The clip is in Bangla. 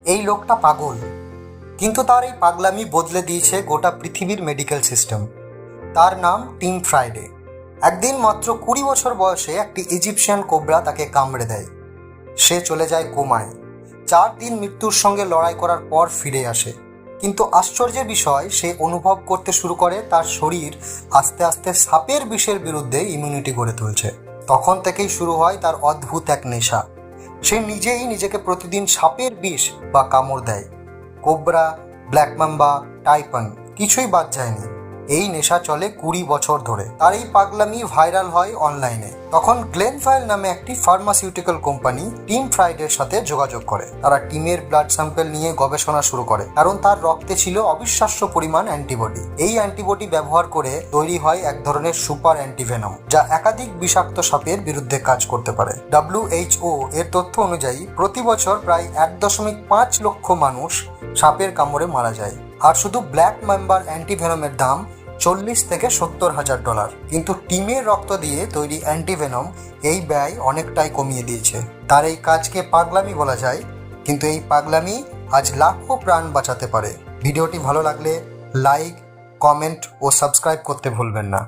এই লোকটা পাগল, কিন্তু তার এই পাগলামি বদলে দিয়েছে গোটা পৃথিবীর মেডিকেল সিস্টেম। তার নাম টিম ফ্রাইডে। একদিন মাত্র 20 বছর বয়সে একটি ইজিপশিয়ান কোবরা তাকে কামড়ে দেয়। সে চলে যায় কোমায়। 4 দিন মৃত্যুর সঙ্গে লড়াই করার পর ফিরে আসে। কিন্তু আশ্চর্যের বিষয়, সে অনুভব করতে শুরু করে তার শরীর আস্তে আস্তে সাপের বিষের বিরুদ্ধে ইমিউনিটি গড়ে তুলছে। তখন থেকেই শুরু হয় তার অদ্ভুত এক নেশা। সে নিজেই নিজেকে প্রতিদিন সাপের বিষ বা কামড় দেয়। কোবরা, ব্ল্যাক মাম্বা, টাইফন কিছুই বাদ যায়নি। এই নেশা চলে 20 বছর ধরে। তার এই পাগলামি ভাইরাল হয় অনলাইনে। তখন গ্লেনফাইল নামে একটি ফার্মাসিউটিক্যাল কোম্পানি টিম ফ্রাইডের সাথে যোগাযোগ করে। তারা টিমের ব্লাড স্যাম্পল নিয়ে গবেষণা শুরু করে, কারণ তার রক্তে ছিল অবিশ্বাস্য পরিমাণ অ্যান্টিবডি। এই অ্যান্টিবডি ব্যবহার করে তৈরি হয় এক ধরনের সুপার অ্যান্টিভেনম, যা একাধিক বিষাক্ত সাপের বিরুদ্ধে কাজ করতে পারে। WHO এর তথ্য অনুযায়ী প্রতি বছর প্রায় 1.5 লক্ষ মানুষ সাপের কামড়ে মারা যায়। আর শুধু ব্ল্যাক মাম্বার অ্যান্টিভেনমের দাম $40,000 থেকে $70,000। কিন্তু টিমের রক্ত দিয়ে তৈরি অ্যান্টিভেনম এই ব্যয় অনেকটাই কমিয়ে দিয়েছে। তার এই কাজকে পাগলামি বলা যায়, কিন্তু এই পাগলামি আজ লাখো প্রাণ বাঁচাতে পারে। ভিডিওটি ভালো লাগলে লাইক, কমেন্ট ও সাবস্ক্রাইব করতে ভুলবেন না।